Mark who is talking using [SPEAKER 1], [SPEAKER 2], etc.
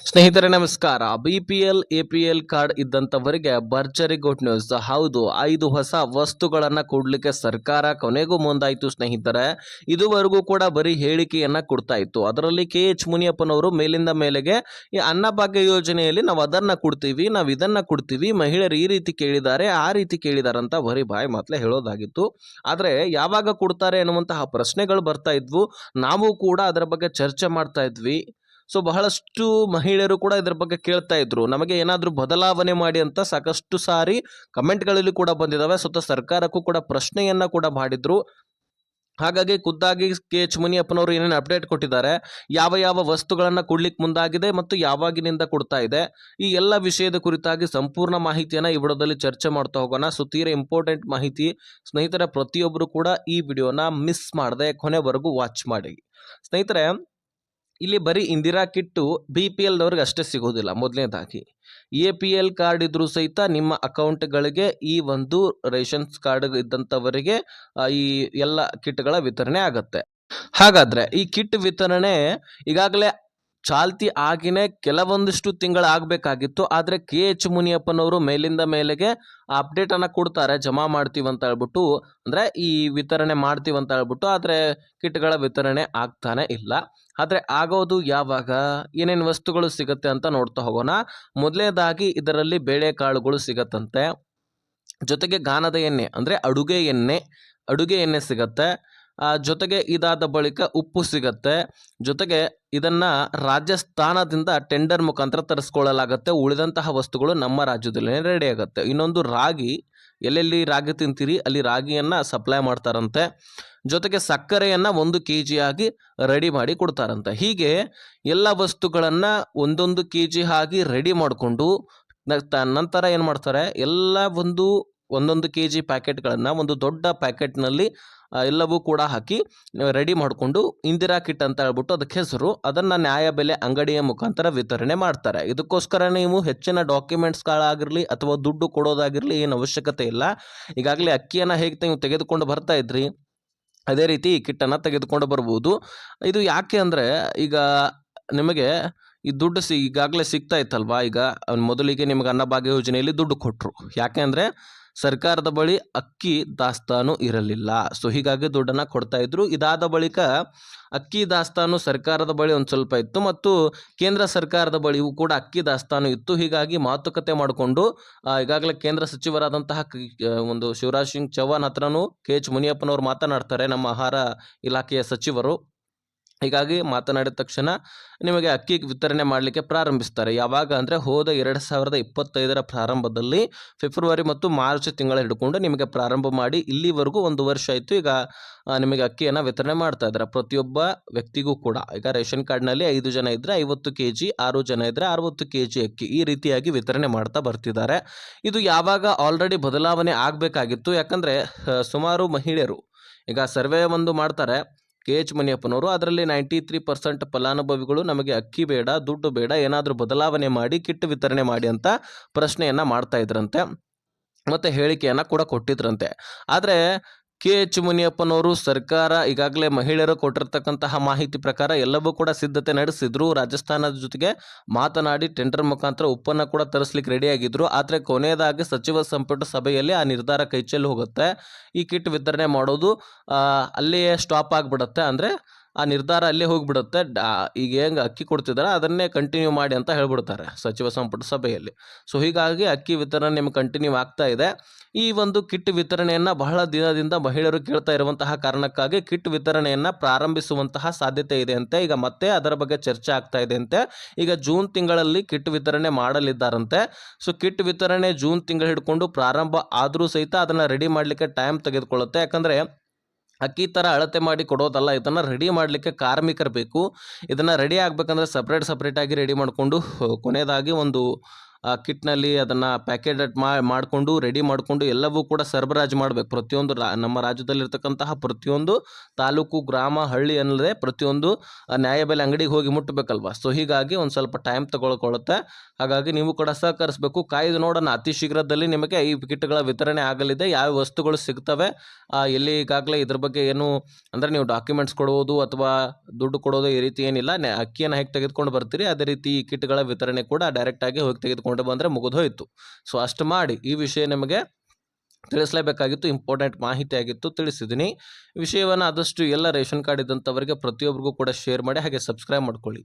[SPEAKER 1] ಸ್ನೇಹಿತರೆ ನಮಸ್ಕಾರ. BPL APL card ಇದ್ದಂಥವರಿಗೆ ಭರ್ಜರಿ ಗುಡ್ ನ್ಯೂಸ್. ಹೌದು, 5 ಹೊಸ ವಸ್ತುಗಳನ್ನು ಕೊಡಲಿಕ್ಕೆ ಸರ್ಕಾರ ಕೊನೆಗೂ ಮುಂದಾಯಿತು ಸ್ನೇಹಿತರೆ. ಇದುವರೆಗೂ ಕೂಡ ಬರೀ ಹೇಳಿಕೆಯನ್ನ ಕೊಡ್ತಾ ಇತ್ತು. ಅದರಲ್ಲಿ KH ಮುನಿಯಪ್ಪನವರು ಮೇಲಿಂದ ಮೇಲೆಗೆ ಈ ಅನ್ನಭಾಗ್ಯ ಯೋಜನೆಯಲ್ಲಿ ನಾವು ಅದನ್ನ ಕೊಡ್ತೀವಿ, ನಾವು ಇದನ್ನ ಕೊಡ್ತೀವಿ, ಮಹಿಳೆಯರು ಈ ರೀತಿ ಕೇಳಿದ್ದಾರೆ, ಆ ರೀತಿ ಕೇಳಿದ್ದಾರೆ ಅಂತ ಬರೀ ಬಾಯಿ ಮಾತಲ್ಲೇ ಹೇಳೋದಾಗಿತ್ತು. ಆದರೆ ಯಾವಾಗ ಕೊಡ್ತಾರೆ ಅನ್ನುವಂತಹ ಪ್ರಶ್ನೆಗಳು ಬರ್ತಾ ಇದ್ವು. ನಾವು ಕೂಡ ಅದರ ಬಗ್ಗೆ ಚರ್ಚೆ ಮಾಡ್ತಾ ಇದ್ವಿ. ಸೊ ಬಹಳಷ್ಟು ಮಹಿಳೆಯರು ಕೂಡ ಇದರ ಬಗ್ಗೆ ಕೇಳ್ತಾ ಇದ್ರು, ನಮಗೆ ಏನಾದರೂ ಬದಲಾವಣೆ ಮಾಡಿ ಅಂತ ಸಾಕಷ್ಟು ಸಾರಿ ಕಮೆಂಟ್ಗಳಲ್ಲಿ ಕೂಡ ಬಂದಿದ್ದಾವೆ. ಸ್ವತಃ ಸರ್ಕಾರಕ್ಕೂ ಕೂಡ ಪ್ರಶ್ನೆಯನ್ನ ಕೂಡ ಮಾಡಿದ್ರು. ಹಾಗಾಗಿ ಖುದ್ದಾಗಿ KH ಮುನಿಯಪ್ಪನವರು ಏನೇನು ಅಪ್ಡೇಟ್ ಕೊಟ್ಟಿದ್ದಾರೆ, ಯಾವ ಯಾವ ವಸ್ತುಗಳನ್ನು ಕೊಡ್ಲಿಕ್ಕೆ ಮುಂದಾಗಿದೆ ಮತ್ತು ಯಾವಾಗಿನಿಂದ ಕೊಡ್ತಾ ಇದೆ, ಈ ಎಲ್ಲ ವಿಷಯದ ಕುರಿತಾಗಿ ಸಂಪೂರ್ಣ ಮಾಹಿತಿಯನ್ನು ಈ ವಿಡಿಯೋದಲ್ಲಿ ಚರ್ಚೆ ಮಾಡ್ತಾ ಹೋಗೋಣ. ಸೊ ತೀರಾ ಇಂಪಾರ್ಟೆಂಟ್ ಮಾಹಿತಿ ಸ್ನೇಹಿತರೆ, ಪ್ರತಿಯೊಬ್ಬರು ಕೂಡ ಈ ವಿಡಿಯೋನ ಮಿಸ್ ಮಾಡದೆ ಕೊನೆವರೆಗೂ ವಾಚ್ ಮಾಡಿ. ಸ್ನೇಹಿತರೆ, ಇಲ್ಲಿ ಬರೀ ಇಂದಿರಾ ಕಿಟ್ಟು BPLದವ್ರಿಗೆ ಅಷ್ಟೇ ಸಿಗೋದಿಲ್ಲ. ಮೊದಲನೇದಾಗಿ APL ಕಾರ್ಡ್ ಇದ್ರೂ ಸಹಿತ ನಿಮ್ಮ ಅಕೌಂಟ್ಗಳಿಗೆ ಈ ಒಂದು ರೇಷನ್ಸ್ ಕಾರ್ಡ್ ಇದ್ದಂಥವರಿಗೆ ಈ ಎಲ್ಲ ಕಿಟ್ಗಳ ವಿತರಣೆ ಆಗುತ್ತೆ. ಹಾಗಾದ್ರೆ ಈ ಕಿಟ್ ವಿತರಣೆ ಈಗಾಗಲೇ ಚಾಲ್ತಿ ಆಗಿನೇ ಕೆಲವೊಂದಿಷ್ಟು ತಿಂಗಳಾಗಬೇಕಾಗಿತ್ತು. ಆದರೆ KH ಮುನಿಯಪ್ಪನವರು ಮೇಲಿಂದ ಮೇಲೆಗೆ ಅಪ್ಡೇಟ್ ಅನ್ನ ಕೊಡ್ತಾರೆ, ಜಮಾ ಮಾಡ್ತೀವಿ ಅಂತ ಹೇಳ್ಬಿಟ್ಟು, ಅಂದ್ರೆ ಈ ವಿತರಣೆ ಮಾಡ್ತೀವಿ ಅಂತ ಹೇಳ್ಬಿಟ್ಟು. ಆದರೆ ಕಿಟ್ಗಳ ವಿತರಣೆ ಆಗ್ತಾನೆ ಇಲ್ಲ. ಆದರೆ ಆಗೋದು ಯಾವಾಗ, ಏನೇನು ವಸ್ತುಗಳು ಸಿಗುತ್ತೆ ಅಂತ ನೋಡ್ತಾ ಹೋಗೋಣ. ಮೊದಲನೇದಾಗಿ ಇದರಲ್ಲಿ ಬೇಳೆಕಾಳುಗಳು ಸಿಗತ್ತಂತೆ, ಜೊತೆಗೆ ಗಾಣದ ಎಣ್ಣೆ ಅಂದರೆ ಅಡುಗೆ ಎಣ್ಣೆ ಸಿಗತ್ತೆ. ಜೊತೆಗೆ ಇದಾದ ಬಳಿಕ ಉಪ್ಪು ಸಿಗತ್ತೆ. ಜೊತೆಗೆ ಇದನ್ನ ರಾಜಸ್ಥಾನದಿಂದ ಟೆಂಡರ್ ಮುಖಾಂತರ ತರಿಸ್ಕೊಳ್ಳಲಾಗತ್ತೆ. ಉಳಿದಂತಹ ವಸ್ತುಗಳು ನಮ್ಮ ರಾಜ್ಯದಲ್ಲೇ ರೆಡಿ ಆಗುತ್ತೆ. ಇನ್ನೊಂದು ರಾಗಿ, ಎಲ್ಲೆಲ್ಲಿ ರಾಗಿ ತಿಂತೀರಿ ಅಲ್ಲಿ ರಾಗಿಯನ್ನ ಸಪ್ಲೈ ಮಾಡ್ತಾರಂತೆ. ಜೊತೆಗೆ ಸಕ್ಕರೆಯನ್ನ 1 kg ಆಗಿ ರೆಡಿ ಮಾಡಿ ಕೊಡ್ತಾರಂತೆ. ಹೀಗೆ ಎಲ್ಲ ವಸ್ತುಗಳನ್ನ 1 kg ಆಗಿ ರೆಡಿ ಮಾಡಿಕೊಂಡು ನಂತರ ಏನು ಮಾಡ್ತಾರೆ, ಎಲ್ಲ 1 kg ಪ್ಯಾಕೆಟ್ಗಳನ್ನು ಒಂದು ದೊಡ್ಡ ಪ್ಯಾಕೆಟ್ನಲ್ಲಿ ಎಲ್ಲವೂ ಕೂಡ ಹಾಕಿ ರೆಡಿ ಮಾಡಿಕೊಂಡು ಇಂದಿರಾ ಕಿಟ್ ಅಂತ ಹೇಳ್ಬಿಟ್ಟು ಅದಕ್ಕೆ ಹೆಸರು, ಅದನ್ನು ನ್ಯಾಯಬೆಲೆ ಅಂಗಡಿಯ ಮುಖಾಂತರ ವಿತರಣೆ ಮಾಡ್ತಾರೆ. ಇದಕ್ಕೋಸ್ಕರ ನೀವು ಹೆಚ್ಚಿನ ಡಾಕ್ಯುಮೆಂಟ್ಸ್ಗಳಾಗಿರಲಿ ಅಥವಾ ದುಡ್ಡು ಕೊಡೋದಾಗಿರಲಿ ಏನು ಅವಶ್ಯಕತೆ ಇಲ್ಲ. ಈಗಾಗಲೇ ಅಕ್ಕಿಯನ್ನು ಹೇಗೆ ನೀವು ತೆಗೆದುಕೊಂಡು ಬರ್ತಾ ಇದ್ರಿ, ಅದೇ ರೀತಿ ಈ ಕಿಟ್ಟನ್ನು ತೆಗೆದುಕೊಂಡು ಬರ್ಬೋದು. ಇದು ಯಾಕೆ ಅಂದರೆ, ಈಗ ನಿಮಗೆ ಈ ದುಡ್ಡು ಈಗಾಗಲೇ ಸಿಗ್ತಾ ಇತ್ತಲ್ವಾ. ಈಗ ಮೊದಲಿಗೆ ನಿಮಗೆ ಅನ್ನಭಾಗ್ಯ ಯೋಜನೆಯಲ್ಲಿ ದುಡ್ಡು ಕೊಟ್ಟರು. ಯಾಕೆ ಅಂದರೆ ಸರ್ಕಾರದ ಬಳಿ ಅಕ್ಕಿ ದಾಸ್ತಾನು ಇರಲಿಲ್ಲ. ಸೊ ಹೀಗಾಗಿ ದುಡ್ಡನ್ನು ಕೊಡ್ತಾ ಇದ್ರು. ಇದಾದ ಬಳಿಕ ಅಕ್ಕಿ ದಾಸ್ತಾನು ಸರ್ಕಾರದ ಬಳಿ ಒಂದು ಸ್ವಲ್ಪ ಇತ್ತು ಮತ್ತು ಕೇಂದ್ರ ಸರ್ಕಾರದ ಬಳಿಯೂ ಕೂಡ ಅಕ್ಕಿ ದಾಸ್ತಾನು ಇತ್ತು. ಹೀಗಾಗಿ ಮಾತುಕತೆ ಮಾಡಿಕೊಂಡು ಈಗಾಗಲೇ ಕೇಂದ್ರ ಸಚಿವರಾದಂತಹ ಒಂದು ಶಿವರಾಜ್ ಸಿಂಗ್ ಚೌಹಾಣ್ ಹತ್ರನೂ KH ಮುನಿಯಪ್ಪನವರು ಮಾತನಾಡ್ತಾರೆ, ನಮ್ಮ ಆಹಾರ ಇಲಾಖೆಯ ಸಚಿವರು. ಹೀಗಾಗಿ ಮಾತನಾಡಿದ ತಕ್ಷಣ ನಿಮಗೆ ಅಕ್ಕಿ ವಿತರಣೆ ಮಾಡಲಿಕ್ಕೆ ಪ್ರಾರಂಭಿಸ್ತಾರೆ. ಯಾವಾಗ ಅಂದರೆ ಹೋದ 2025 ಪ್ರಾರಂಭದಲ್ಲಿ ಫೆಬ್ರವರಿ ಮತ್ತು ಮಾರ್ಚ್ ತಿಂಗಳ ಹಿಡ್ಕೊಂಡು ನಿಮಗೆ ಪ್ರಾರಂಭ ಮಾಡಿ ಇಲ್ಲಿವರೆಗೂ 1 ವರ್ಷ ಆಯಿತು. ಈಗ ನಿಮಗೆ ಅಕ್ಕಿಯನ್ನು ವಿತರಣೆ ಮಾಡ್ತಾ ಇದ್ದಾರೆ ಪ್ರತಿಯೊಬ್ಬ ವ್ಯಕ್ತಿಗೂ ಕೂಡ. ಈಗ ರೇಷನ್ ಕಾರ್ಡ್ನಲ್ಲಿ 5 ಜನ ಇದ್ದರೆ 50 kg, 6 ಜನ ಇದ್ದರೆ 60 kg ಅಕ್ಕಿ, ಈ ರೀತಿಯಾಗಿ ವಿತರಣೆ ಮಾಡ್ತಾ ಬರ್ತಿದ್ದಾರೆ. ಇದು ಯಾವಾಗ ಆಲ್ರೆಡಿ ಬದಲಾವಣೆ ಆಗಬೇಕಾಗಿತ್ತು. ಯಾಕಂದರೆ ಸುಮಾರು ಮಹಿಳೆಯರು ಈಗ ಸರ್ವೆ ಒಂದು ಮಾಡ್ತಾರೆ KH ಮುನಿಯಪ್ಪನವರು, ಅದರಲ್ಲಿ 93% ಫಲಾನುಭವಿಗಳು ನಮಗೆ ಅಕ್ಕಿ ಬೇಡ, ದುಡ್ಡು ಬೇಡ, ಏನಾದರೂ ಬದಲಾವಣೆ ಮಾಡಿ ಕಿಟ್ ವಿತರಣೆ ಮಾಡಿ ಅಂತ ಪ್ರಶ್ನೆಯನ್ನು ಮಾಡ್ತಾ ಇದ್ರಂತೆ ಮತ್ತು ಹೇಳಿಕೆಯನ್ನು ಕೂಡ ಕೊಟ್ಟಿದ್ರಂತೆ. ಆದರೆ KH ಮುನಿಯಪ್ಪನವರು ಸರ್ಕಾರ ಈಗಾಗಲೇ ಮಹಿಳೆಯರು ಕೊಟ್ಟಿರ್ತಕ್ಕಂತಹ ಮಾಹಿತಿ ಪ್ರಕಾರ ಎಲ್ಲವೂ ಕೂಡ ಸಿದ್ಧತೆ ನಡೆಸಿದ್ರು. ರಾಜಸ್ಥಾನದ ಜೊತೆಗೆ ಮಾತನಾಡಿ ಟೆಂಡರ್ ಮುಖಾಂತರ ಉಪ್ಪನ್ನು ಕೂಡ ತರಿಸ್ಲಿಕ್ಕೆ ರೆಡಿಯಾಗಿದ್ರು. ಆದರೆ ಕೊನೆಯದಾಗಿ ಸಚಿವ ಸಂಪುಟ ಸಭೆಯಲ್ಲಿ ಆ ನಿರ್ಧಾರ ಕೈಚೆಲ್ಲಿ ಹೋಗುತ್ತೆ. ಈ ಕಿಟ್ ವಿತರಣೆ ಮಾಡೋದು ಅಲ್ಲಿಯೇ ಸ್ಟಾಪ್ ಆಗಿಬಿಡುತ್ತೆ. ಅಂದರೆ ಆ ನಿರ್ಧಾರ ಅಲ್ಲೇ ಹೋಗಿಬಿಡುತ್ತೆ. ಈಗ ಹೆಂಗೆ ಅಕ್ಕಿ ಕೊಡ್ತಿದ್ದಾರೆ ಅದನ್ನೇ ಕಂಟಿನ್ಯೂ ಮಾಡಿ ಅಂತ ಹೇಳ್ಬಿಡ್ತಾರೆ ಸಚಿವ ಸಂಪುಟ ಸಭೆಯಲ್ಲಿ. ಸೊ ಹೀಗಾಗಿ ಅಕ್ಕಿ ವಿತರಣೆ ನಿಮ್ಗೆ ಕಂಟಿನ್ಯೂ ಆಗ್ತಾ ಇದೆ. ಈ ಒಂದು ಕಿಟ್ ವಿತರಣೆಯನ್ನು ಬಹಳ ದಿನದಿಂದ ಮಹಿಳೆಯರು ಕೇಳ್ತಾ ಇರುವಂತಹ ಕಾರಣಕ್ಕಾಗಿ ಕಿಟ್ ವಿತರಣೆಯನ್ನು ಪ್ರಾರಂಭಿಸುವಂತಹ ಸಾಧ್ಯತೆ ಇದೆ ಅಂತೆ. ಈಗ ಮತ್ತೆ ಅದರ ಬಗ್ಗೆ ಚರ್ಚೆ ಆಗ್ತಾ ಇದೆ ಅಂತೆ. ಈಗ ಜೂನ್ ತಿಂಗಳಲ್ಲಿ ಕಿಟ್ ವಿತರಣೆ ಮಾಡಲಿದ್ದಾರಂತೆ. ಸೊ ಕಿಟ್ ವಿತರಣೆ ಜೂನ್ ತಿಂಗಳು ಹಿಡ್ಕೊಂಡು ಪ್ರಾರಂಭ ಆದರೂ ಸಹಿತ ಅದನ್ನು ರೆಡಿ ಮಾಡಲಿಕ್ಕೆ ಟೈಮ್ ತೆಗೆದುಕೊಳ್ಳುತ್ತೆ. ಯಾಕಂದರೆ ಅಕ್ಕಿ ಥರ ಅಳತೆ ಮಾಡಿ ಕೊಡೋದಲ್ಲ, ಇದನ್ನು ರೆಡಿ ಮಾಡಲಿಕ್ಕೆ ಕಾರ್ಮಿಕರು ಬೇಕು. ಇದನ್ನು ರೆಡಿ ಆಗಬೇಕಂದ್ರೆ ಸಪ್ರೇಟಾಗಿ ರೆಡಿ ಮಾಡಿಕೊಂಡು ಕೊನೆಯದಾಗಿ ಒಂದು ಕಿಟ್ನಲ್ಲಿ ಅದನ್ನು ಪ್ಯಾಕೆಟ್ ಮಾಡಿಕೊಂಡು ರೆಡಿ ಮಾಡಿಕೊಂಡು ಎಲ್ಲವೂ ಕೂಡ ಸರಬರಾಜು ಮಾಡಬೇಕು. ಪ್ರತಿಯೊಂದು ನಮ್ಮ ರಾಜ್ಯದಲ್ಲಿರ್ತಕ್ಕಂತಹ ಪ್ರತಿಯೊಂದು ತಾಲೂಕು, ಗ್ರಾಮ, ಹಳ್ಳಿ ಅನ್ನದೇ ಪ್ರತಿಯೊಂದು ನ್ಯಾಯಬೆಲೆ ಅಂಗಡಿಗೆ ಹೋಗಿ ಮುಟ್ಟಬೇಕಲ್ವ. ಸೊ ಹೀಗಾಗಿ ಒಂದು ಸ್ವಲ್ಪ ಟೈಮ್ ತಗೊಳ್ಕೊಳ್ಳುತ್ತೆ. ಹಾಗಾಗಿ ನೀವು ಕೂಡ ಸಹಕರಿಸಬೇಕು. ಕಾಯ್ದು ನೋಡೋಣ, ಅತಿ ಶೀಘ್ರದಲ್ಲಿ ನಿಮಗೆ ಈ ಕಿಟ್ಗಳ ವಿತರಣೆ ಆಗಲಿದೆ. ಯಾವ ವಸ್ತುಗಳು ಸಿಗ್ತವೆ, ಎಲ್ಲಿ ಈಗಾಗಲೇ ಇದ್ರ ಬಗ್ಗೆ ಏನು ಅಂದರೆ ನೀವು ಡಾಕ್ಯುಮೆಂಟ್ಸ್ ಕೊಡುವುದು ಅಥವಾ ದುಡ್ಡು ಕೊಡೋದು ಈ ರೀತಿ ಏನಿಲ್ಲ. ಅಕ್ಕಿಯನ್ನು ಹೇಗೆ ತೆಗೆದುಕೊಂಡು ಬರ್ತೀರಿ ಅದೇ ರೀತಿ ಈ ಕಿಟ್ಗಳ ವಿತರಣೆ ಕೂಡ ಡೈರೆಕ್ಟಾಗಿ ಹೋಗಿ ತೆಗೆದುಕೊಂಡು ಬಂದರೆ ಮುಗಿದೋಯ್ತು. ಸೊ ಅಷ್ಟು ಮಾಡಿ. ಈ ವಿಷಯ ನಿಮಗೆ ತಿಳಿಸಲೇಬೇಕಾಗಿತ್ತು, ಇಂಪಾರ್ಟೆಂಟ್ ಮಾಹಿತಿ ಆಗಿತ್ತು, ತಿಳಿಸಿದ್ದೀನಿ. ವಿಷಯವನ್ನು ಆದಷ್ಟು ಎಲ್ಲ ರೇಷನ್ ಕಾರ್ಡ್ ಇದ್ದಂಥವರಿಗೆ ಪ್ರತಿಯೊಬ್ಬರಿಗೂ ಕೂಡ ಶೇರ್ ಮಾಡಿ, ಹಾಗೆ ಸಬ್ಸ್ಕ್ರೈಬ್ ಮಾಡ್ಕೊಳ್ಳಿ.